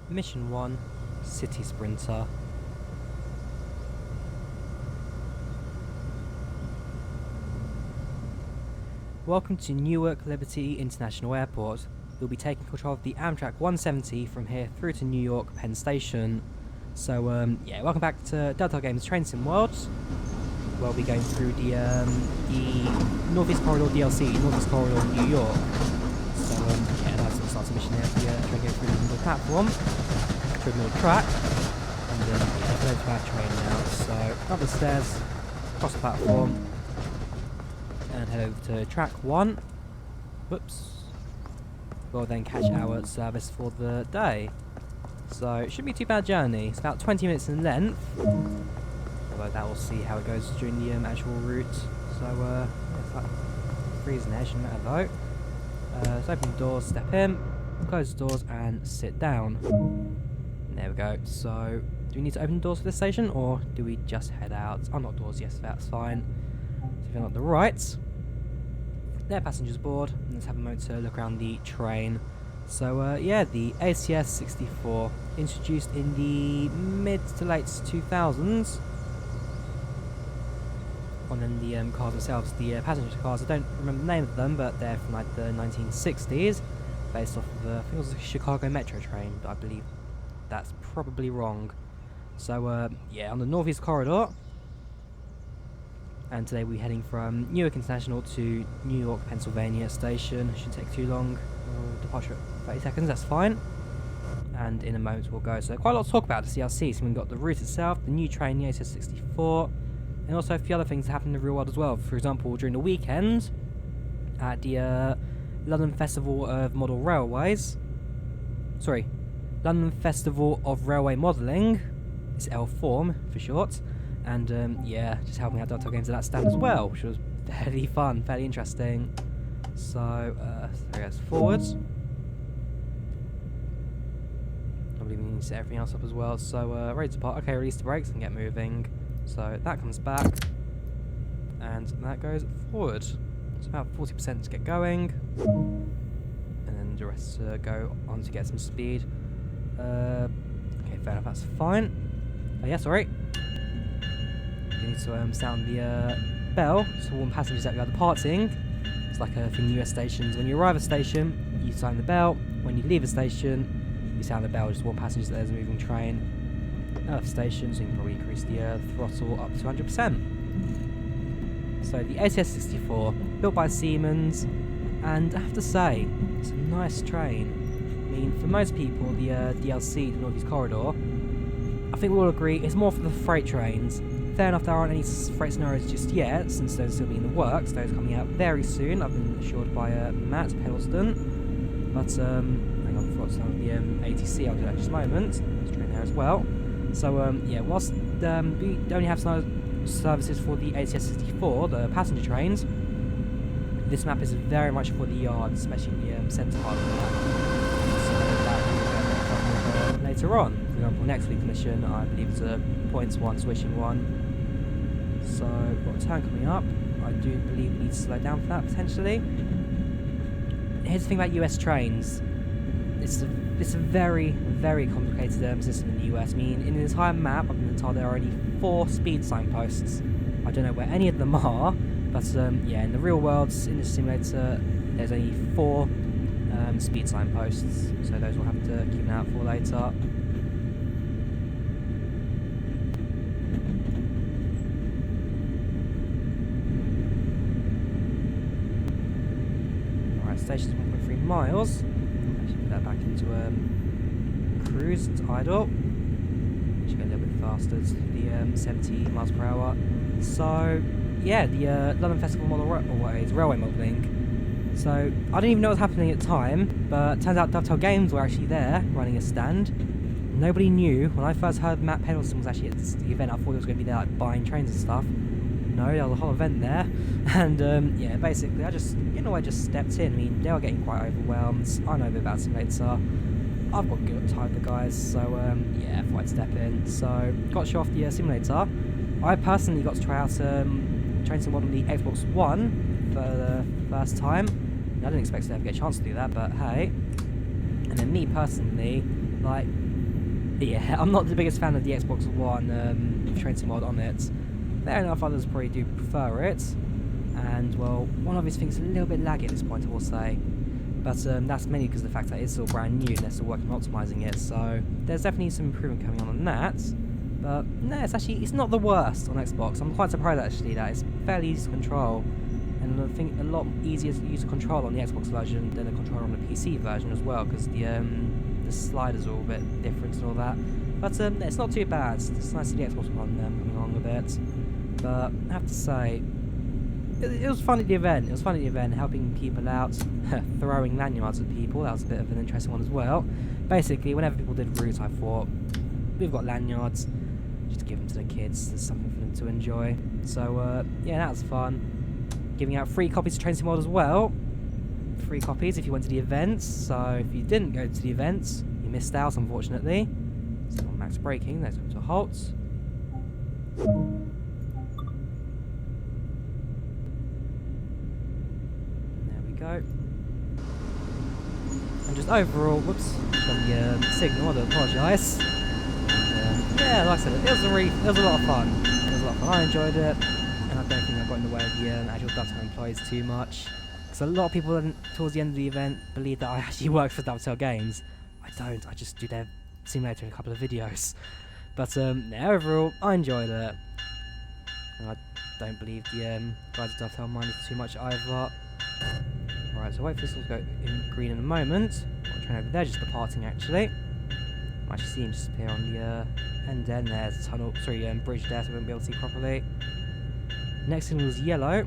Mission 1, City Sprinter. Welcome to Newark Liberty International Airport. You'll be taking control of the Amtrak 170 from here through to New York Penn Station. So, yeah, welcome back to Delta Games Train Sim World. We'll be going through the Northeast Corridor DLC, Northeast Corridor New York. So, yeah, that's what starts the mission here. The train goes through the middle platform, through the middle track, and then, yeah, we're going to our train now. So, up the stairs, across the platform, and head over to track 1. Whoops. We'll then catch our service for the day. So it shouldn't be too bad journey. It's about 20 minutes in length. Although that will see how it goes during the actual route. So yeah, it's like freezing there, shouldn't matter though. So open the doors, step in, close the doors and sit down. There we go. So do we need to open the doors for this station or do we just head out? Unlock doors, yes, that's fine. So if you unlock the right, there are passengers aboard. Let's have a moment to look around the train. So yeah, the ACS-64, introduced in the mid to late 2000s. And then the cars themselves, the passenger cars, I don't remember the name of them, but they're from like the 1960s, based off of I think it was a Chicago Metro train, but I believe that's probably wrong. So yeah, on the Northeast Corridor. And today we're heading from Newark International to New York, Pennsylvania station. Shouldn't take too long. Departure at 30 seconds, that's fine. And in a moment we'll go. So quite a lot to talk about the CRC. So we've got the route itself, the new train, the ACS-64, and also a few other things that happen in the real world as well. For example, during the weekend at the London Festival of Model Railways. Sorry, London Festival of Railway Modelling. It's L-Form for short. And yeah, just helping out Delta Games at that stand as well, which was fairly fun, fairly interesting. So, there goes forwards. I believe we need to set everything else up as well. So, ready to depart. Okay, release the brakes and get moving. So, that comes back. And that goes forward. It's about 40% to get going. And then the rest to go on to get some speed. Okay, fair enough, that's fine. Oh, yeah, sorry. You need to sound the bell to warn passengers that we are departing. It's like a thing in US stations. When you arrive at a station, you sound the bell. When you leave a station, you sound the bell just to warn passengers that there's a moving train. At stations, so you can probably increase the throttle up to 100%. So the ACS-64, built by Siemens, and I have to say, it's a nice train. I mean, for most people, the DLC, the Northeast Corridor, I think we'll agree it's more for the freight trains. Fair enough, there aren't any freight scenarios just yet, since those are still being in the works. Those are coming out very soon, I've been assured by Matt Pedalston. But, hang on, before I start the ATC, I'll do that in just a moment. There's a train there as well. So, yeah, whilst we only have services for the ACS-64, the passenger trains, this map is very much for the yard, especially the centre part of the map. So that will be later on. For example, next week's mission, I believe it's a points one, swishing one. So, we've got a turn coming up. I do believe we need to slow down for that, potentially. Here's the thing about US trains. It's a very, very complicated system in the US. I mean, in the entire map, I've been told there are only 4 speed signposts. I don't know where any of them are, but yeah, in the real world, in the simulator, there's only 4 speed signposts. So those we'll have to keep an eye out for later. Station's 1.3 miles. Actually put that back into cruise, it's idle. Should go a little bit faster to the 70 miles per hour. So yeah, the London Festival Model Railway Modelling. So I didn't even know what was happening at the time, but turns out Dovetail Games were actually there running a stand. Nobody knew. When I first heard Matt Pedalston was actually at the event, I thought he was going to be there like buying trains and stuff. No, there was a whole event there, and yeah, basically I just, I just stepped in. I mean, they were getting quite overwhelmed. I know a bit about simulator. I've got good time with the guys, so yeah, I thought I'd step in. So got to show off the simulator. I personally got to try out train sim on the Xbox One for the first time. I didn't expect to ever get a chance to do that, but hey. And then me personally, like, Yeah, I'm not the biggest fan of the Xbox One train sim mod on it. Fair enough, others probably do prefer it. And, well, one obvious thing's a little bit laggy at this point, I will say. But that's mainly because of the fact that it's still brand new and they're still working on optimising it. So there's definitely some improvement coming on that. But no, it's not the worst on Xbox. I'm quite surprised actually that it's fairly easy to control. And I think a lot easier to use a controller on the Xbox version than a controller on the PC version as well, because the sliders are all a bit different and all that. But it's not too bad. It's nice to see the Xbox One coming along a bit. But I have to say, it was fun at the event. It was fun at the event, helping people out, throwing lanyards at people. That was a bit of an interesting one as well. Basically, whenever people did route, I thought, we've got lanyards, just give them to the kids. There's something for them to enjoy. So, yeah, that was fun. Giving out free copies of Train Sim World as well. Free copies if you went to the events. So, if you didn't go to the events, you missed out, unfortunately. So, on max braking, let's come to a halt. Go. And just overall, whoops, from the signal, I do apologise. Yeah, like I said, it was a lot of fun. It was a lot of fun. I enjoyed it, and I don't think I got in the way of the actual Dovetail employees too much. Because a lot of people towards the end of the event believe that I actually work for Dovetail Games. I don't. I just do their simulator in a couple of videos. But yeah, overall, I enjoyed it. And I don't believe the guys at Dovetail minded too much either. Right, so wait for this to go in green in a moment. Got a train over there just departing actually. Might actually see him just appear on the end end. There's a tunnel, bridge there, so we won't be able to see properly. Next signal is yellow,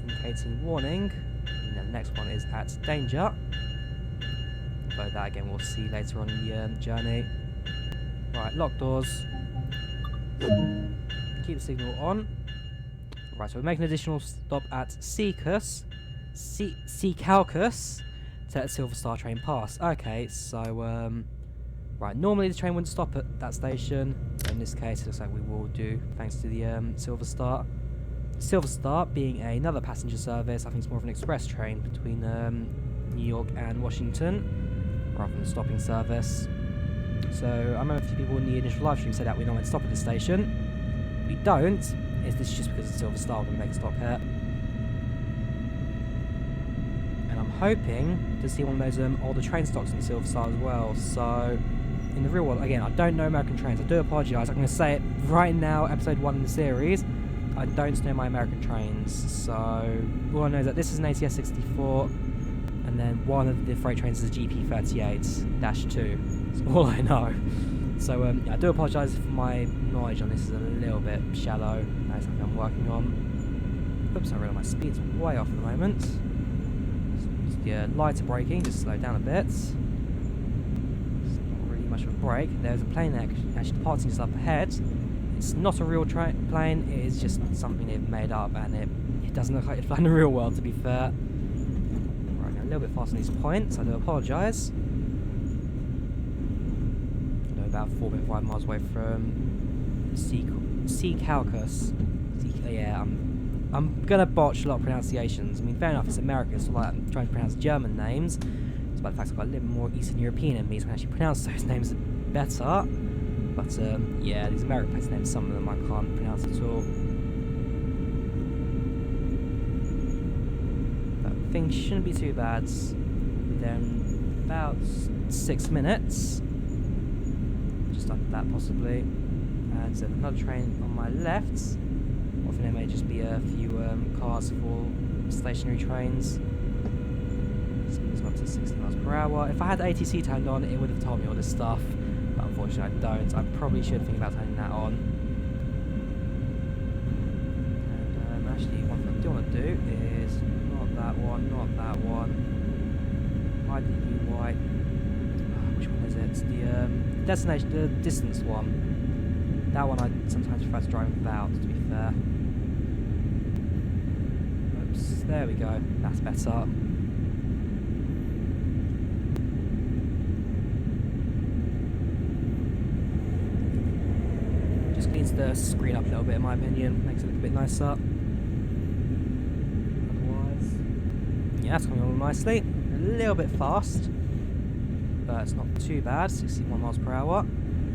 indicating warning. And then the next one is at danger. Although that again we'll see later on in the journey. Right, lock doors. Keep the signal on. Right, so we're making an additional stop at Secalcus to let Silver Star train pass. Okay, so right, normally the train wouldn't stop at that station, but in this case it looks like we will do, thanks to the Silver Star. Silver Star being another passenger service, I think it's more of an express train between New York and Washington, rather than a stopping service. So I remember a few people in the initial live stream said that we don't want to stop at this station. We don't. Is this just because it's Silver Star when we make a stop here? I'm hoping to see one of those older train stocks in Silver Star as well. So, in the real world, again, I don't know American trains. I do apologise. I'm going to say it right now, episode 1 in the series. I don't know my American trains. So, all I know is that this is an ACS-64, and then one of the freight trains is a GP38-2. That's all I know. So, yeah, I do apologise if my knowledge on this is a little bit shallow. That's something I'm working on. Oops, I realise my speed's way off at the moment. The lights are braking, just slow down a bit. It's not really much of a brake. There's a plane actually departing just up ahead. It's not a real plane, it is just something they've made up, and it doesn't look like it's flying in the real world, to be fair. Right, going a little bit fast on these points, I do apologise. I'm about 4.5 miles away from Secalcus. Yeah, I'm gonna botch a lot of pronunciations. I mean, fair enough, it's America, so like I'm trying to pronounce German names. Despite the fact I've got a little more Eastern European in me, so I can actually pronounce those names better. But yeah, these American place names, some of them I can't pronounce at all. But things shouldn't be too bad. We'll be there in about 6 minutes. Just like that, possibly. And so another train on my left. I think there may just be a few cars for stationary trains. Speed's up to 60 miles per hour. If I had the ATC turned on, it would have told me all this stuff. But unfortunately I don't. I probably should think about turning that on. And actually, one thing I do want to do is not that one, not that one. IDUY. Which one is it? It's the destination, the distance one. That one I sometimes prefer to drive without, to be fair. Oops, there we go. That's better. Just cleans the screen up a little bit, in my opinion. Makes it look a bit nicer. Otherwise, yeah, that's coming along nicely. A little bit fast, but it's not too bad. 61 miles per hour.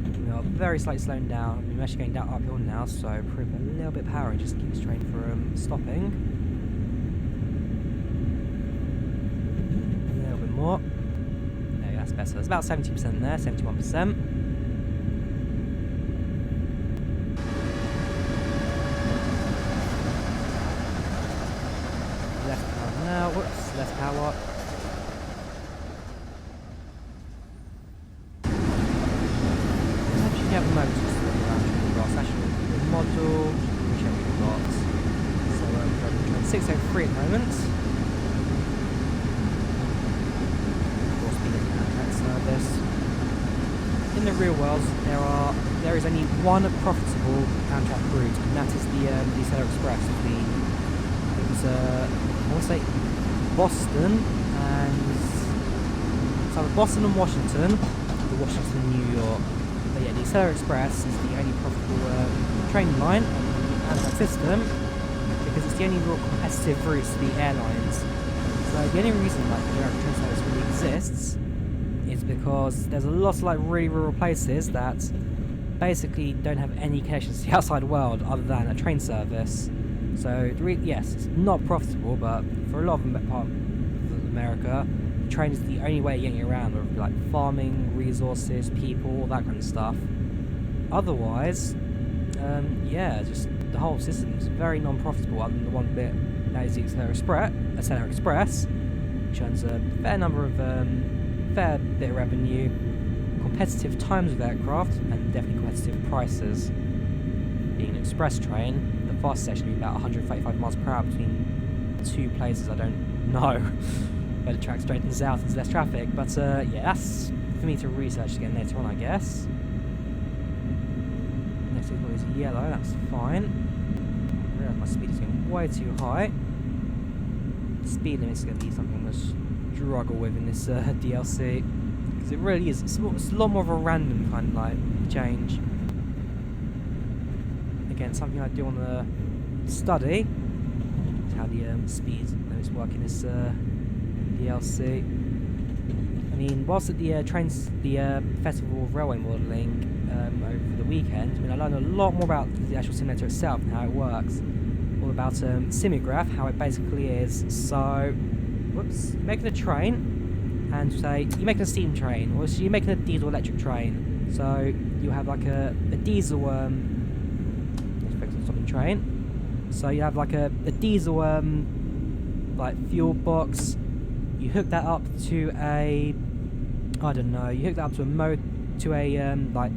We are very slightly slowing down. We're actually going down uphill now, so probably a little bit of power and just keep this train from stopping. A little bit more. There, that's better. It's about 70% there, 71%. Less power now. Whoops, less power. You have motors around the grass. Actually, the model, whichever we've got. So we're on train 603 at the moment. Of course, we look at Amtrak service. In the real world, there is only one profitable Amtrak route, and that is the Drawyah Express between I want to say Boston and it's either Boston and Washington, or Washington and New York. But yeah, the Drawyah Express is the only profitable train line on the Amtrak system because it's the only real competitive route to the airlines. So the only reason like the York train service really exists is because there's a lot of like really rural places that basically don't have any connections to the outside world other than a train service. So yes, it's not profitable, but for a lot of part of America, the train is the only way of getting around, whether it be like farming, resources, people, all that kind of stuff. Otherwise, yeah, just the whole system is very non-profitable, other than the one bit that is the Drawyah Express, which earns a fair bit of revenue, competitive times with aircraft, and definitely competitive prices. Being an express train, the fastest section will be about 135 miles per hour between two places I don't know where the track straightens out and there's less traffic, but yeah, that's for me to research again later on, I guess. Next signal is yellow, that's fine. I realise my speed is going way too high. Speed limit is going to be something I'm going to struggle with in this DLC, because it really is, it's a lot more of a random kind of like change. Again, something I do on the study is how the speed limits work in this DLC. I mean, whilst at the Festival of Railway Modelling over the weekend, I mean, I learned a lot more about the actual simulator itself and how it works. All about Simulgraph, how it basically is. So, whoops, you're making a train, and say you're making a steam train, or so you're making a diesel electric train. So you have like a diesel train. So you have like a diesel like fuel box. You hook that up to a you hook that up to a like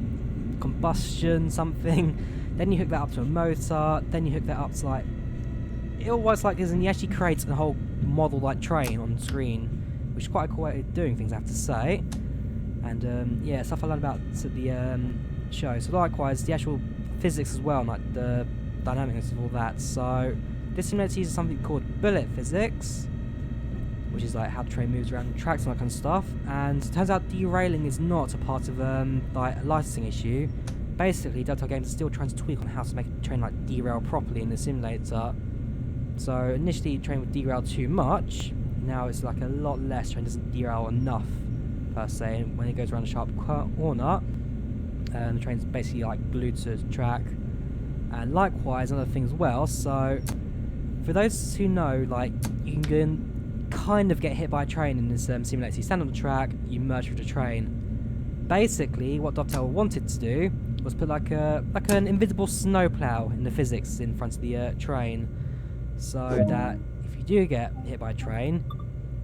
combustion something. Then you hook that up to a motor. Then you hook that up to like it all works like this, and you actually create a whole model like train on screen, which is quite a cool way of doing things, I have to say. And yeah, stuff I learned about to the show. So likewise, the actual physics as well, like the dynamics of all that. So this simulator uses something called bullet physics, which is like how the train moves around the tracks and that kind of stuff. And it turns out derailing is not a part of like a licensing issue. Basically, Delta Games is still trying to tweak on how to make a train like derail properly in the simulator. So initially the train would derail too much. Now it's like a lot less. Train doesn't derail enough per se. And when it goes around a sharp corner, the train's basically like glued to the track. And likewise, another thing as well. So for those who know, like you can kind of get hit by a train in this simulator. You stand on the track, you merge with the train. Basically, what Dovetail wanted to do was put like an invisible snowplow in the physics in front of the train, so that if you do get hit by a train,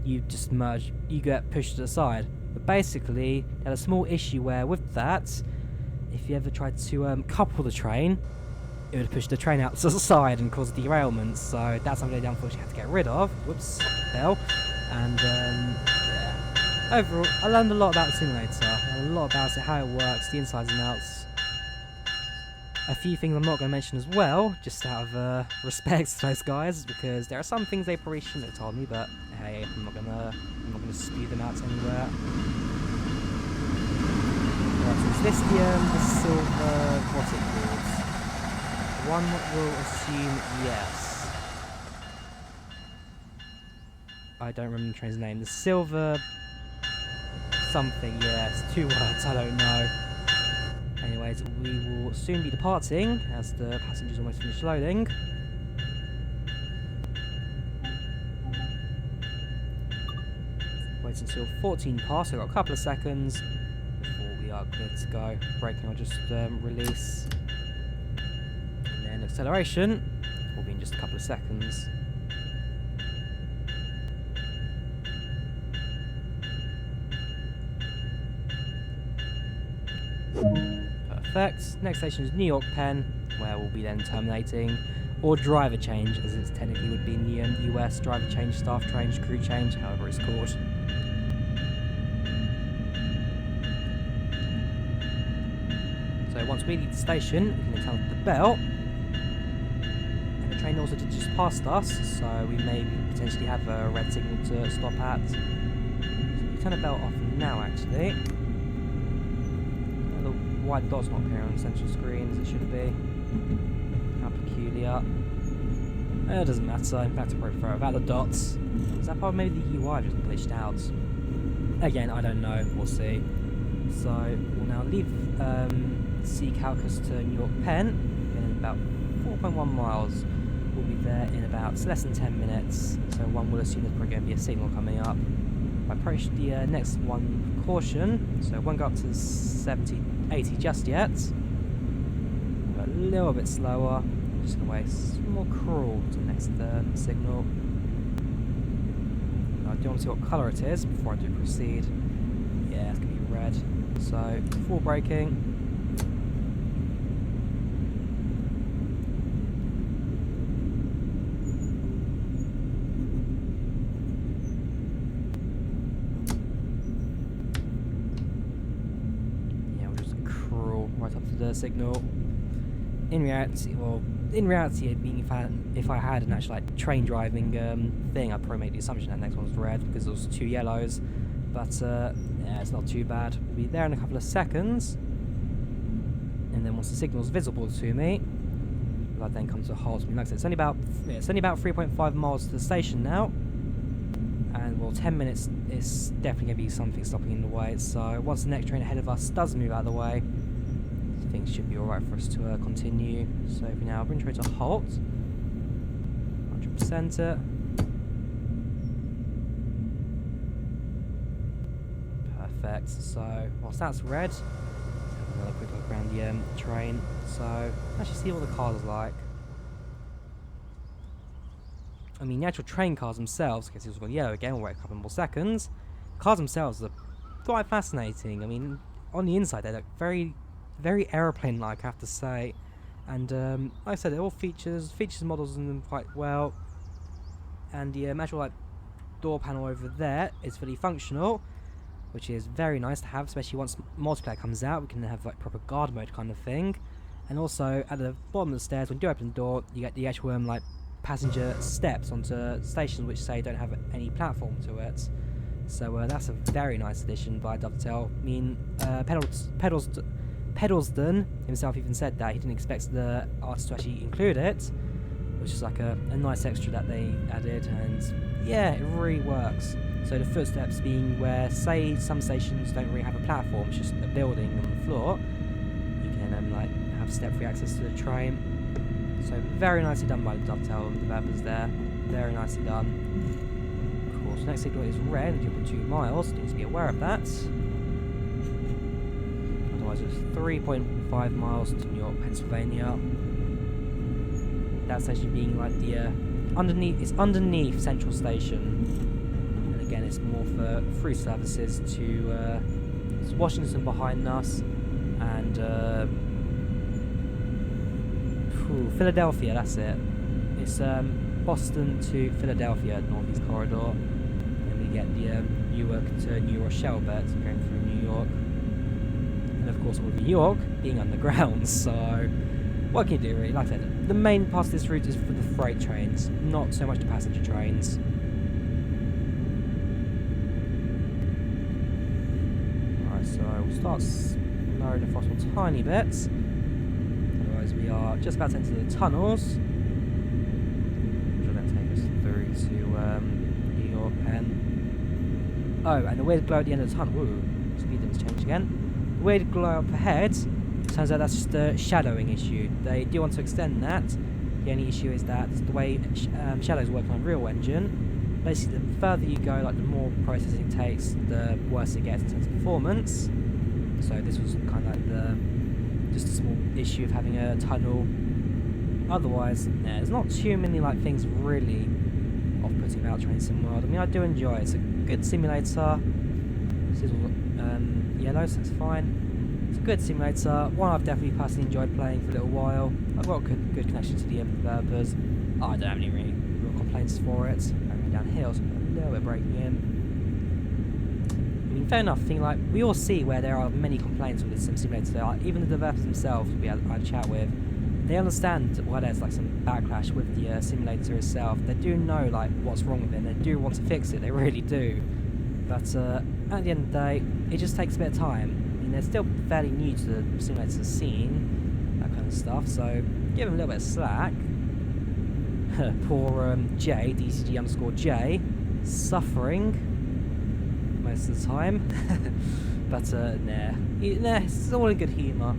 you just merge, you get pushed to the side. But basically, they had a small issue where with that, if you ever tried to couple the train, it would push the train out to the side and cause derailment. So that's something they unfortunately had to get rid of. Whoops, fell. And yeah, overall, I learned a lot about the simulator. I learned a lot about it, how it works, the insides and outs. A few things I'm not going to mention as well, just out of respect to those guys, because there are some things they probably shouldn't have told me, but hey, I'm not gonna spew them out anywhere. Right, so is this the silver, what's it called? One will assume yes. I don't remember the train's name. The silver something, yes, 2 words, I don't know. Anyways, we will soon be departing as the passengers almost finished loading. Wait until 14 past, so we've got a couple of seconds before we are cleared to go. Braking, I'll just release. And then acceleration will be in just a couple of seconds. Perfect. Next station is New York Penn, where we'll be then terminating, or driver change, as it technically would be in the US, driver change, staff change, crew change, however it's called. So once we leave the station, we can then tell the bell, and the train also did just past us, so we may potentially have a red signal to stop at. So we turn the bell off now, actually. The white dot's not appearing on the central screen as it should be. How peculiar. It doesn't matter. In fact, I probably throw about the dots. Is that part of maybe the UI just glitched out? Again, I don't know. We'll see. So we'll now leave Sea Calcus to New York Penn in about 4.1 miles. We'll be there in about less than 10 minutes. So one will assume there's probably going to be a signal coming up. I approach the next one with caution, so it won't go up to 70, 80 just yet. We'll go a little bit slower. Just going to wait some more crawl to the next signal. I do want to see what colour it is before I do proceed. Yeah, it's going to be red. So, full braking. Yeah, we'll just crawl right up to the signal. In reality, if I had an actual like train driving thing, I'd probably make the assumption that next one's red because there was 2 yellows. But yeah, it's not too bad. We'll be there in a couple of seconds, and then once the signal's visible to me, I'll then come to a halt. Like I said, it's only about 3.5 miles to the station now, and well, 10 minutes is definitely going to be something stopping in the way. So once the next train ahead of us does move out of the way, things should be alright for us to continue. So if we now bring train to a halt, 100% it. Perfect. So whilst that's red, let's have another quick look around the train. So actually see what the cars are like. I mean, the actual train cars themselves, I guess it's gone yellow again, we'll wait a couple more seconds. The cars themselves are quite fascinating. I mean, on the inside they look very aeroplane-like, I have to say. And like I said, it all features models in them quite well. And the actual like door panel over there is fully functional, which is very nice to have, especially once multiplayer comes out. We can have like proper guard mode kind of thing. And also at the bottom of the stairs, when you do open the door, you get the actual like passenger steps onto stations which say don't have any platform to it. So that's a very nice addition by Dovetail. I mean, Pedalston himself even said that he didn't expect the artist to actually include it, which is like a nice extra that they added, and yeah, it really works. So the footsteps being where, say, some stations don't really have a platform, it's just a building on the floor, you can like have step-free access to the train. So very nicely done by the Dovetail developers there, very nicely done. Of course, next signal is red, 2.2 miles, you need to be aware of that. It's 3.5 miles to New York, Pennsylvania. That station being like the underneath Central Station, and again it's more for free services to it's Washington behind us, and Philadelphia. That's it. It's Boston to Philadelphia Northeast Corridor, and we get the Newark to New Rochelle bit going through New York. And of course, with New York being underground, so what can you do really? Like I said, the main part of this route is for the freight trains, not so much the passenger trains. Alright, so we'll start lowering the throttle a tiny bit. Otherwise, we are just about to enter the tunnels, which will then take us through to New York Penn. Oh, and the weird glow at the end of the tunnel. Ooh, speed limits change again. Weird glow up ahead Turns out that's just a shadowing issue. They do want to extend that. The only issue is that the way shadows work on a real engine, basically the further you go, like the more processing it takes, the worse it gets in terms of performance. So this was kind of like just a small issue of having a tunnel. Otherwise, there's not too many like things really off-putting about Train Sim World. I mean, I do enjoy it. It's a good simulator. This is all yellow, so that's fine. It's a good simulator. One I've definitely personally enjoyed playing for a little while. I've got a good connection to the developers. I don't have any really real complaints for it. Going down hills, a little bit breaking in. I mean, fair enough. I think like we all see where there are many complaints with this simulator. Like, even the developers themselves, I had a chat with. They understand why there's like some backlash with the simulator itself. They do know like what's wrong with it. And they do want to fix it. They really do. But at the end of the day, it just takes a bit of time. I mean, they're still fairly new to the simulator scene, that kind of stuff. So give them a little bit of slack. Poor J, DCG_J, suffering most of the time. But nah, it's all in good humour.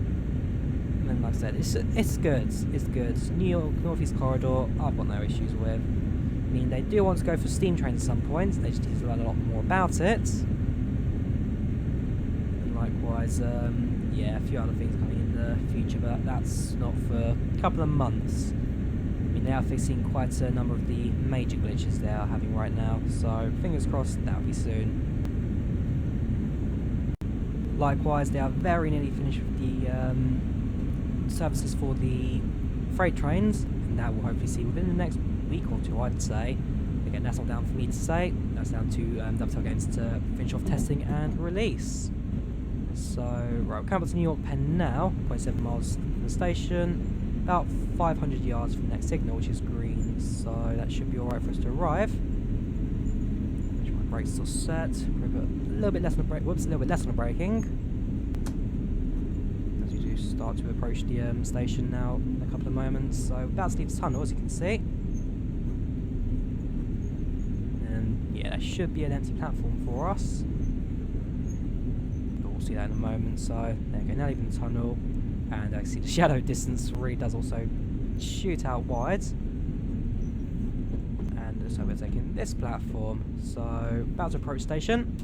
And like I said, it's good. It's good. New York Northeast Corridor, I've got no issues with. I mean, they do want to go for steam trains at some point. They just need to learn a lot more about it. And likewise, yeah, a few other things coming in the future, but that's not for a couple of months. I mean, they are fixing quite a number of the major glitches they are having right now, so fingers crossed that'll be soon. Likewise, they are very nearly finished with the services for the freight trains, and that we'll hopefully see within the next week or two, I'd say. Again, that's not down for me to say. That's down to Dovetail Games to finish off testing and release. So, right, we're coming up to New York Penn now, 0.7 miles from the station, about 500 yards from the next signal, which is green, so that should be alright for us to arrive. Make sure my brakes are still set. Probably a little bit less on the brake. Whoops, a little bit less on the braking. As we do start to approach the station now in a couple of moments. So, about to leave the tunnel, as you can see. And yeah, there should be an empty platform for us. We'll see that in a moment. So there we go, now leaving the tunnel, and I see the shadow distance really does also shoot out wide. And so we're taking this platform. So about to approach station.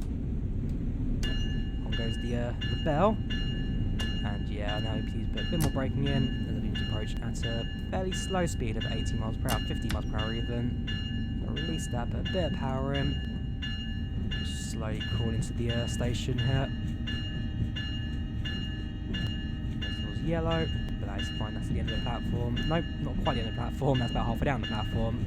On goes the bell, and yeah, now please put a bit more braking in as I need to approach at a fairly slow speed of 80 miles per hour, 50 miles per hour even. I'll release that, put a bit of power in. Just slowly crawl into the station here. Yellow, but that is fine, that's the end of the platform. Nope, not quite the end of the platform, that's about halfway down the platform.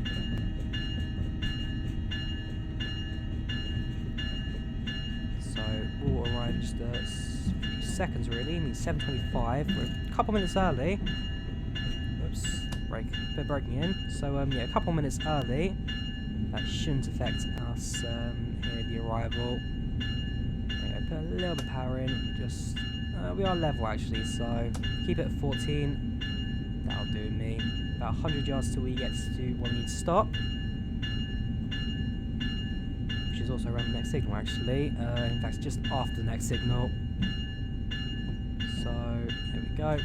So we'll arrive in just a few seconds really, I mean 7:25, we're a couple minutes early. Whoops, bit of braking in. So yeah, a couple minutes early. That shouldn't affect us here at the arrival. There we go, put a little bit of power in, just we are level actually, so keep it at 14. That'll do me. About 100 yards till we get to where we need to stop, which is also around the next signal actually. In fact, just after the next signal. So here we go.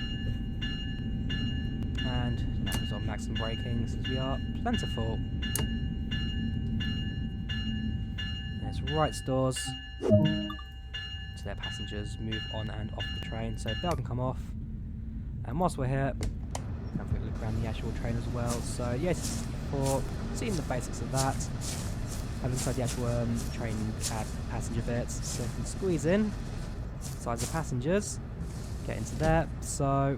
And that was on maximum braking since we are plentiful. There's right doors. So their passengers move on and off the train, so bell can come off. And whilst we're here, have a quick look around the actual train as well. So yes, for seeing the basics of that, have inside the actual train cab passenger bits, so you can squeeze in inside the passengers, get into there. So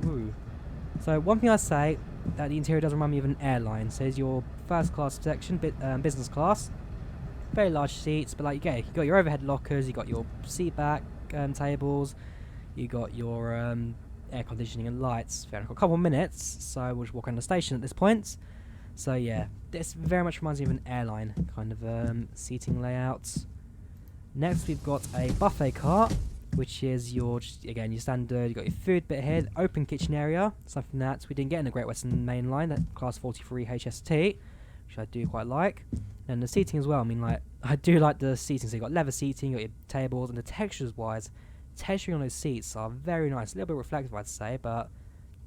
so one thing I say, that the interior does remind me of an airline. So there's your first class section, business class. Very large seats, but like you got your overhead lockers, you got your seat back tables, you got your air conditioning and lights. We've got a couple of minutes, so we'll just walk around the station at this point. So yeah, this very much reminds me of an airline kind of seating layout. Next we've got a buffet cart, which is your again your standard. You got your food bit here, open kitchen area, something that we didn't get in the Great Western Main Line, that Class 43 HST, which I do quite like. And the seating as well, I mean, like, I do like the seating. So you got leather seating, you got your tables, and the textures wise, texturing on those seats are very nice. A little bit reflective, I'd say, but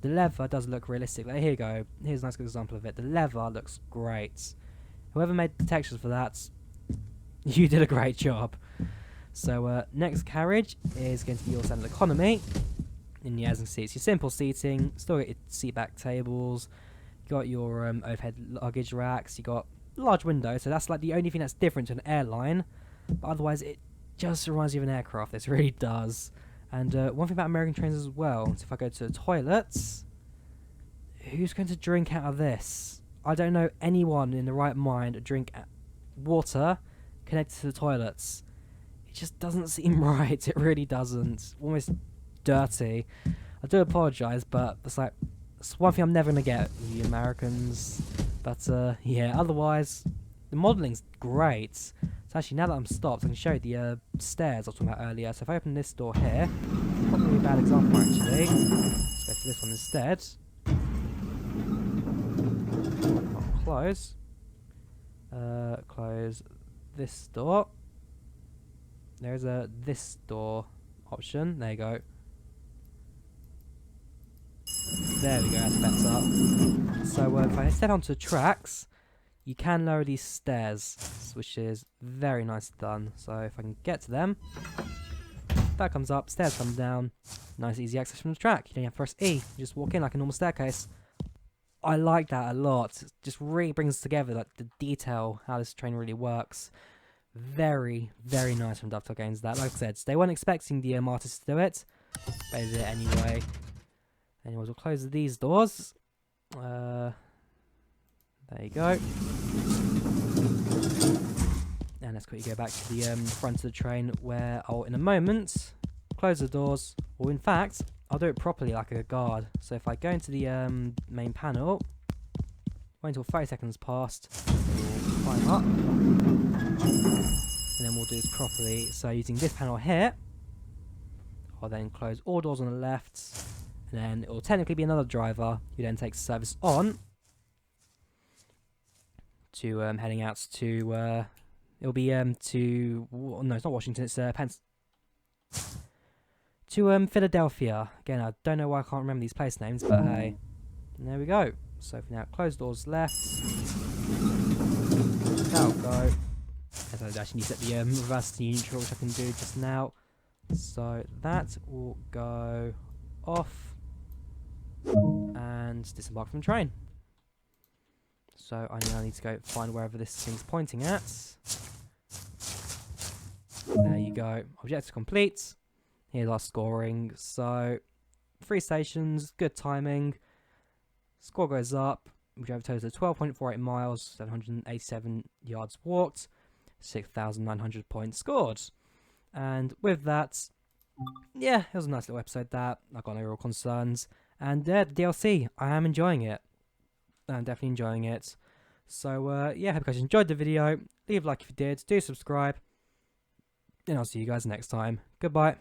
the leather does look realistic. Like, here you go. Here's a nice good example of it. The leather looks great. Whoever made the textures for that, you did a great job. So next carriage is going to be your standard economy. And yeah, as you can see, it's your simple seating. Still got your seat back tables. You got your overhead luggage racks. You got large windows. So that's like the only thing that's different to an airline. But otherwise, it just reminds you of an aircraft. This really does. And one thing about American trains as well. So if I go to the toilets, who's going to drink out of this? I don't know anyone in the right mind to drink water connected to the toilets. It just doesn't seem right. It really doesn't. Almost dirty. I do apologise, but it's like, it's one thing I'm never going to get with the Americans. But yeah, otherwise, the modelling's great. So actually, now that I'm stopped, I can show you the stairs I was talking about earlier. So if I open this door here, probably a bad example actually. Let's go to this one instead. I'll close. Close this door. There's a this door option. There you go. There we go, that's better. So if I step onto the tracks, you can lower these stairs, which is very nice done. So if I can get to them, that comes up, stairs come down, nice easy access from the track. You don't have to press E, you just walk in like a normal staircase. I like that a lot. It just really brings together like the detail, how this train really works. Very, very nice from Dovetail Games. That, like I said, they weren't expecting the artists to do it, but they did it anyway. Anyways, we'll close these doors. There you go. And let's quickly go back to the front of the train, where I'll, in a moment, close the doors. Or in fact, I'll do it properly like a guard. So if I go into the main panel, wait until 30 seconds past, we'll climb up. And then we'll do this properly. So using this panel here, I'll then close all doors on the left. And then it will technically be another driver who then takes service on to heading out to it'll be to no, it's not Washington, it's to Philadelphia. Again, I don't know why I can't remember these place names, but hey, and there we go. So for now, close doors left. That'll go. As I actually need to set the reverse to neutral, which I can do just now. So that will go off. And disembark from the train. So I now need to go find wherever this thing's pointing at. There you go. Objective complete. Here's our scoring. So 3 stations, good timing. Score goes up. We drove a total of 12.48 miles, 787 yards walked, 6,900 points scored. And with that, yeah, it was a nice little episode that. I've got no real concerns. And the DLC, I am enjoying it. I'm definitely enjoying it. So, yeah, hope you guys enjoyed the video. Leave a like if you did. Do subscribe. And I'll see you guys next time. Goodbye.